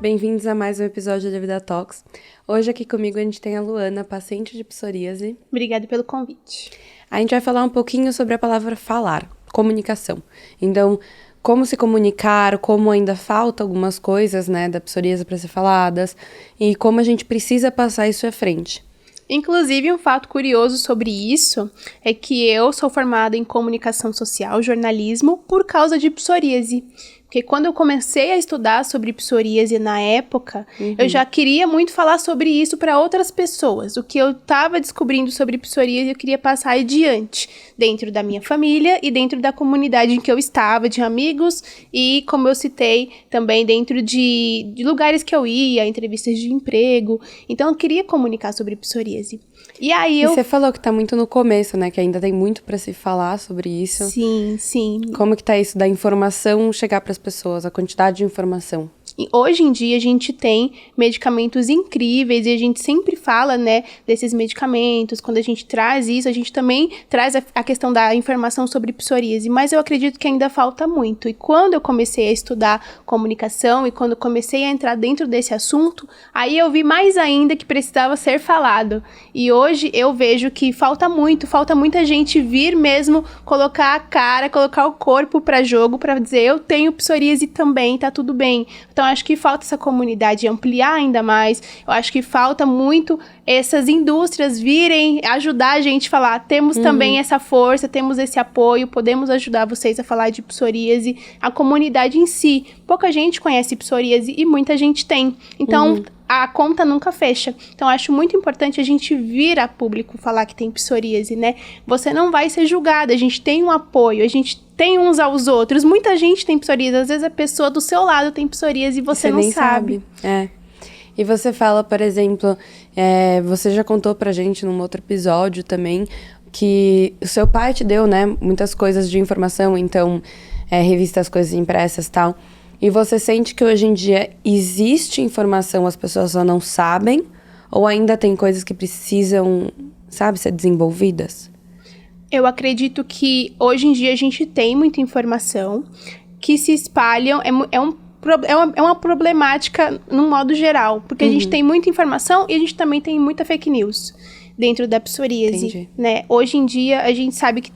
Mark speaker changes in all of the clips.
Speaker 1: bem-vindos a mais um episódio da Vida Talks. Hoje aqui comigo a gente tem a Luana, paciente de psoríase.
Speaker 2: Obrigada pelo convite.
Speaker 1: A gente vai falar um pouquinho sobre a palavra falar, comunicação. Então, como se comunicar, como ainda falta algumas coisas, né, da psoríase para ser faladas e como a gente precisa passar isso à frente.
Speaker 2: Inclusive, um fato curioso sobre isso é que eu sou formada em comunicação social, jornalismo, por causa de psoríase. Porque quando eu comecei a estudar sobre psoríase na época, eu já queria muito falar sobre isso para outras pessoas. O que eu estava descobrindo sobre psoríase, eu queria passar adiante, dentro da minha família e dentro da comunidade em que eu estava, de amigos e, como eu citei, também dentro de lugares que eu ia, entrevistas de emprego. Então, eu queria comunicar sobre psoríase. E aí
Speaker 1: você falou que tá muito no começo, né? Que ainda tem muito pra se falar sobre isso.
Speaker 2: Sim.
Speaker 1: Como que tá isso da informação chegar pras pessoas, a quantidade de informação?
Speaker 2: E hoje em dia a gente tem medicamentos incríveis e a gente sempre fala, né, desses medicamentos. Quando a gente traz isso, a gente também traz a questão da informação sobre psoríase, mas eu acredito que ainda falta muito. E quando eu comecei a estudar comunicação e quando comecei a entrar dentro desse assunto, aí eu vi mais ainda que precisava ser falado. E hoje eu vejo que falta muita gente vir mesmo colocar a cara, colocar o corpo para jogo, para dizer eu tenho psoríase também, tá tudo bem. Então, acho que falta essa comunidade ampliar ainda mais. Eu acho que falta muito essas indústrias virem ajudar a gente a falar. Temos também essa força, temos esse apoio, podemos ajudar vocês a falar de psoríase. A comunidade em si, pouca gente conhece psoríase e muita gente tem. Então, a conta nunca fecha. Então, acho muito importante a gente vir a público falar que tem psoríase, né? Você não vai ser julgada, a gente tem um apoio, a gente tem uns aos outros. Muita gente tem psoríase, às vezes a pessoa do seu lado tem psoríase e você não
Speaker 1: nem sabe. E você fala, por exemplo, você já contou pra gente num outro episódio também, que o seu pai te deu, né, muitas coisas de informação, então, revistas, coisas impressas e tal. E você sente que hoje em dia existe informação, as pessoas só não sabem? Ou ainda tem coisas que precisam, sabe, ser desenvolvidas?
Speaker 2: Eu acredito que hoje em dia a gente tem muita informação que se espalham, é uma problemática no modo geral, porque a gente tem muita informação e a gente também tem muita fake news dentro da psoríase, né? Hoje em dia, a gente sabe que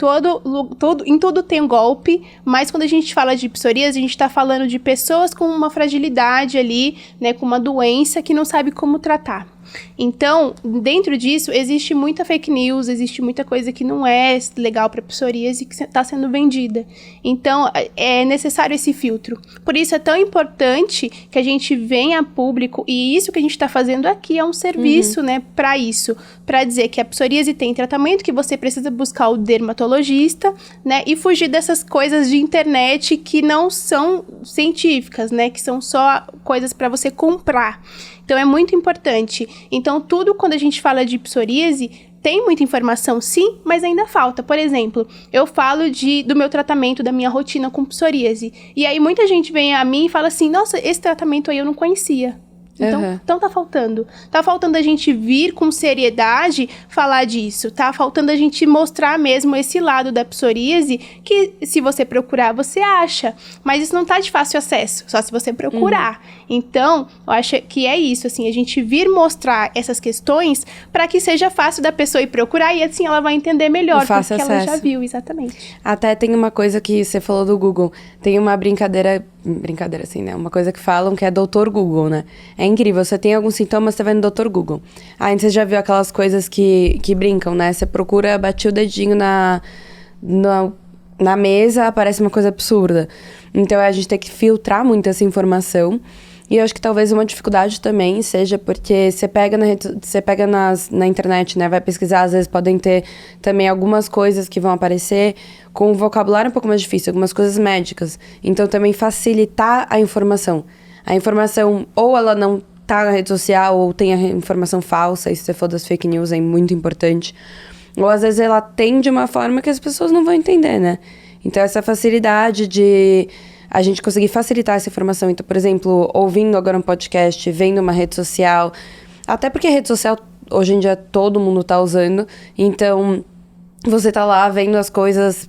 Speaker 2: em tudo tem um golpe, mas quando a gente fala de psoríase, a gente tá falando de pessoas com uma fragilidade ali, né? Com uma doença que não sabe como tratar. Então, dentro disso, existe muita fake news, existe muita coisa que não é legal para psoríase que está sendo vendida. Então, é necessário esse filtro. Por isso, é tão importante que a gente venha a público, e isso que a gente está fazendo aqui é um serviço, né, para isso, para dizer que a psoríase tem tratamento, que você precisa buscar o dermatologista, né, e fugir dessas coisas de internet que não são científicas, né, que são só coisas para você comprar. Então, é muito importante. Então, tudo quando a gente fala de psoríase, tem muita informação, sim, mas ainda falta. Por exemplo, eu falo do meu tratamento, da minha rotina com psoríase. E aí, muita gente vem a mim e fala assim, nossa, esse tratamento aí eu não conhecia. Então tá faltando. Tá faltando a gente vir com seriedade falar disso. Tá faltando a gente mostrar mesmo esse lado da psoríase que, se você procurar, você acha. Mas isso não tá de fácil acesso, só se você procurar. Então, eu acho que é isso, assim, a gente vir mostrar essas questões para que seja fácil da pessoa ir procurar e assim ela vai entender melhor, porque ela já viu, exatamente.
Speaker 1: Até tem uma coisa que você falou do Google. Tem uma brincadeira assim, né? Uma coisa que falam que é Doutor Google, né? É incrível, você tem alguns sintomas, você vai no Doutor Google. Você já viu aquelas coisas que brincam, né? Você procura, bate o dedinho na mesa, aparece uma coisa absurda. Então, a gente tem que filtrar muito essa informação. E eu acho que talvez uma dificuldade também seja porque você pega na internet, né? Vai pesquisar, às vezes podem ter também algumas coisas que vão aparecer com um vocabulário um pouco mais difícil, algumas coisas médicas. Então, também facilitar a informação. A informação, ou ela não tá na rede social, ou tem a informação falsa, e se você for das fake news, é muito importante. Ou, às vezes, ela tem de uma forma que as pessoas não vão entender, né? Então, essa facilidade de a gente conseguir facilitar essa informação. Então, por exemplo, ouvindo agora um podcast, vendo uma rede social, até porque a rede social, hoje em dia, todo mundo tá usando. Então, você tá lá vendo as coisas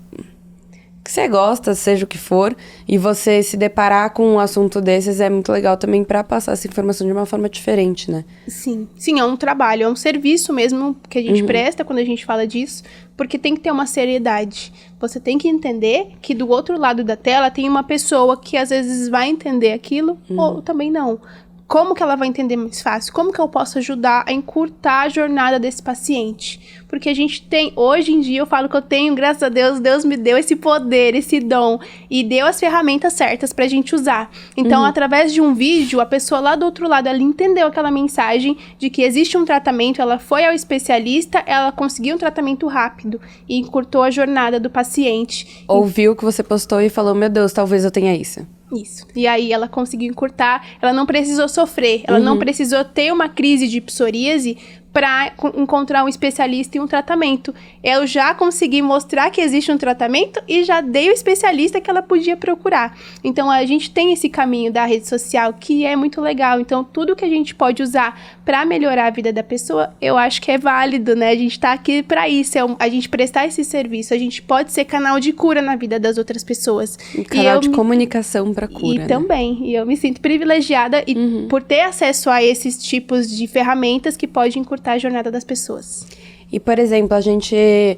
Speaker 1: que você gosta, seja o que for, e você se deparar com um assunto desses é muito legal também para passar essa informação de uma forma diferente, né?
Speaker 2: Sim, é um trabalho, é um serviço mesmo que a gente presta quando a gente fala disso, porque tem que ter uma seriedade. Você tem que entender que do outro lado da tela tem uma pessoa que às vezes vai entender aquilo ou também não. Como que ela vai entender mais fácil? Como que eu posso ajudar a encurtar a jornada desse paciente? Porque a gente tem, hoje em dia, eu falo que eu tenho, graças a Deus, Deus me deu esse poder, esse dom, e deu as ferramentas certas pra gente usar. Então, através de um vídeo, a pessoa lá do outro lado, ela entendeu aquela mensagem de que existe um tratamento, ela foi ao especialista, ela conseguiu um tratamento rápido e encurtou a jornada do paciente.
Speaker 1: Ouviu o que você postou e falou, meu Deus, talvez eu tenha isso.
Speaker 2: Isso. E aí ela conseguiu encurtar, ela não precisou sofrer, ela não precisou ter uma crise de psoríase para encontrar um especialista e um tratamento. Eu já consegui mostrar que existe um tratamento e já dei o especialista que ela podia procurar. Então, a gente tem esse caminho da rede social que é muito legal. Então, tudo que a gente pode usar para melhorar a vida da pessoa, eu acho que é válido, né? A gente tá aqui para isso, a gente prestar esse serviço. A gente pode ser canal de cura na vida das outras pessoas.
Speaker 1: Um canal de comunicação para cura,
Speaker 2: E também, e eu me sinto privilegiada por ter acesso a esses tipos de ferramentas que podem encurtar a jornada das pessoas.
Speaker 1: E, por exemplo, a gente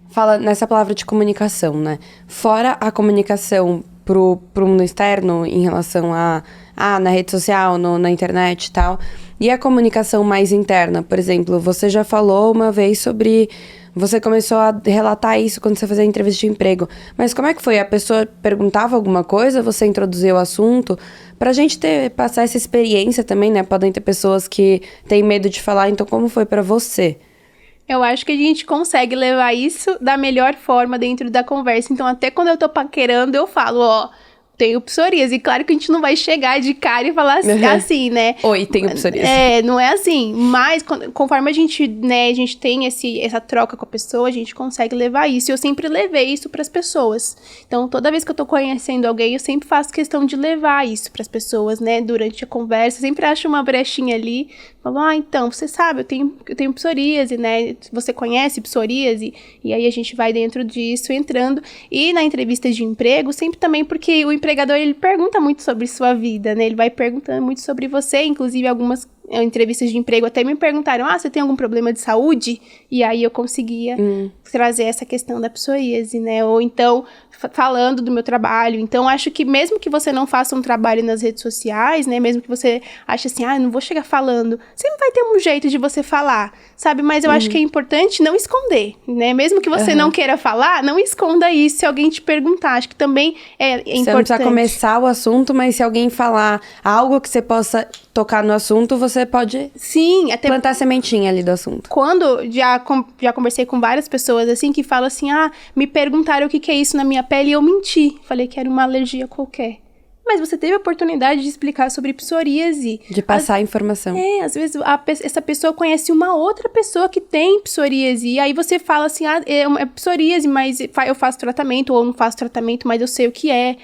Speaker 1: fala nessa palavra de comunicação, né? Fora a comunicação pro mundo externo em relação na rede social, na internet e tal, e a comunicação mais interna, por exemplo, você já falou uma vez sobre... Você começou a relatar isso quando você fazia entrevista de emprego. Mas como é que foi? A pessoa perguntava alguma coisa, você introduziu o assunto? Pra gente passar essa experiência também, né? Podem ter pessoas que têm medo de falar, então como foi pra você?
Speaker 2: Eu acho que a gente consegue levar isso da melhor forma dentro da conversa. Então, até quando eu tô paquerando, eu falo, tenho psoríase. E claro que a gente não vai chegar de cara e falar assim, né?
Speaker 1: Oi, tenho psoríase.
Speaker 2: Não é assim. Mas conforme a gente tem essa troca com a pessoa, a gente consegue levar isso. E eu sempre levei isso pras pessoas. Então, toda vez que eu tô conhecendo alguém, eu sempre faço questão de levar isso pras pessoas, né? Durante a conversa. Eu sempre acho uma brechinha ali. Falo, então, você sabe, eu tenho psoríase, né? Você conhece psoríase? E aí a gente vai dentro disso, entrando. E na entrevista de emprego, sempre também porque o empregador, ele pergunta muito sobre sua vida, né? Ele vai perguntando muito sobre você, inclusive algumas entrevistas de emprego até me perguntaram, você tem algum problema de saúde? E aí eu conseguia trazer essa questão da psoríase, né? Ou então, falando do meu trabalho. Então, acho que mesmo que você não faça um trabalho nas redes sociais, né? Mesmo que você ache assim, não vou chegar falando, sempre vai ter um jeito de você falar, sabe? Mas eu acho que é importante não esconder, né? Mesmo que você não queira falar, não esconda isso se alguém te perguntar. Acho que também é importante.
Speaker 1: Você não precisa começar o assunto, mas se alguém falar algo que você possa tocar no assunto, você pode plantar a sementinha ali do assunto.
Speaker 2: Quando já conversei com várias pessoas, assim, que falam assim, me perguntaram o que é isso na minha pele e eu menti. Falei que era uma alergia qualquer. Mas você teve a oportunidade de explicar sobre psoríase.
Speaker 1: De passar a informação.
Speaker 2: Às vezes essa pessoa conhece uma outra pessoa que tem psoríase. E aí você fala assim, é psoríase, mas eu faço tratamento, ou não faço tratamento, mas eu sei o que é.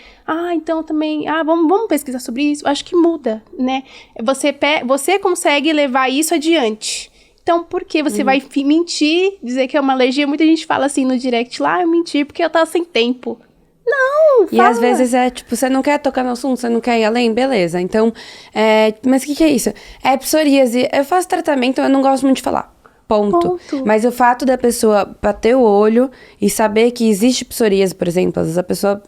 Speaker 2: Então também, vamos pesquisar sobre isso. Acho que muda, né? Você consegue levar isso adiante. Então, por que você vai mentir, dizer que é uma alergia? Muita gente fala assim no direct, eu menti porque eu tava sem tempo. Não, fala.
Speaker 1: E às vezes você não quer tocar no assunto, você não quer ir além, beleza. Então, mas o que é isso? É psoríase, eu faço tratamento, eu não gosto muito de falar. Ponto. Mas o fato da pessoa bater o olho e saber que existe psoríase, por exemplo, às vezes a pessoa...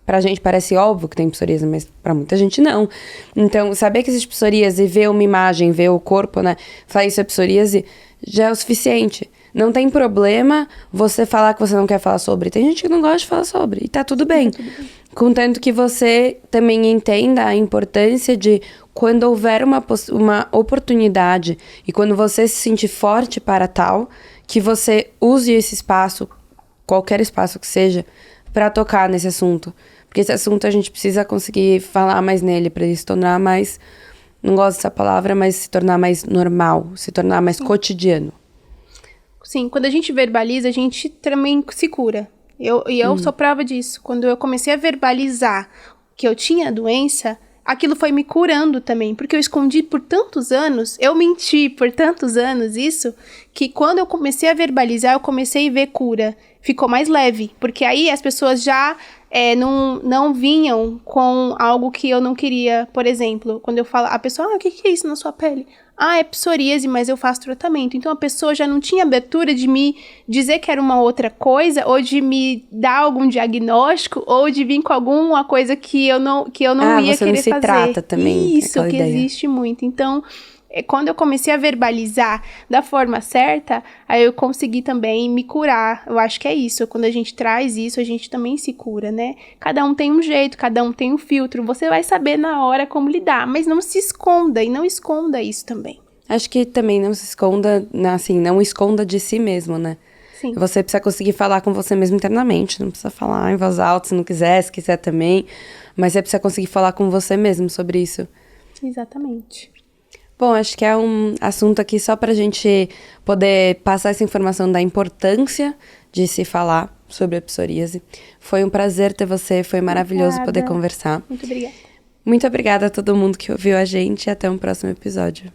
Speaker 1: Pra gente parece óbvio que tem psoríase, mas pra muita gente não. Então, saber que existe psoríase e ver uma imagem, ver o corpo, né? Falar isso é psoríase, já é o suficiente. Não tem problema você falar que você não quer falar sobre. Tem gente que não gosta de falar sobre. E tá tudo bem. Contanto que você também entenda a importância de quando houver uma oportunidade e quando você se sentir forte para tal, que você use esse espaço, qualquer espaço que seja, para tocar nesse assunto. Porque esse assunto a gente precisa conseguir falar mais nele, para ele se tornar mais... Não gosto dessa palavra, mas se tornar mais normal, se tornar mais cotidiano.
Speaker 2: Sim, quando a gente verbaliza, a gente também se cura. Eu sou prova disso. Quando eu comecei a verbalizar que eu tinha a doença, aquilo foi me curando também, porque eu escondi por tantos anos, eu menti por tantos anos isso, que quando eu comecei a verbalizar, eu comecei a ver cura. Ficou mais leve, porque aí as pessoas já não vinham com algo que eu não queria. Por exemplo, quando eu falo, a pessoa, o que é isso na sua pele? É psoríase, mas eu faço tratamento. Então a pessoa já não tinha abertura de me dizer que era uma outra coisa, ou de me dar algum diagnóstico, ou de vir com alguma coisa que eu não ia querer fazer.
Speaker 1: Você não se trata também.
Speaker 2: Isso, que ideia. Existe muito. Então, quando eu comecei a verbalizar da forma certa, aí eu consegui também me curar. Eu acho que é isso. Quando a gente traz isso, a gente também se cura, né? Cada um tem um jeito, cada um tem um filtro. Você vai saber na hora como lidar, mas não se esconda e não esconda isso também.
Speaker 1: Acho que também não se esconda, assim, não esconda de si mesmo, né?
Speaker 2: Sim.
Speaker 1: Você precisa conseguir falar com você mesmo internamente, não precisa falar em voz alta se não quiser, se quiser também, mas você precisa conseguir falar com você mesmo sobre isso.
Speaker 2: Exatamente.
Speaker 1: Bom, acho que é um assunto aqui só pra gente poder passar essa informação da importância de se falar sobre a psoríase. Foi um prazer ter você, foi maravilhoso poder conversar.
Speaker 2: Muito obrigada.
Speaker 1: Muito obrigada a todo mundo que ouviu a gente e até um próximo episódio.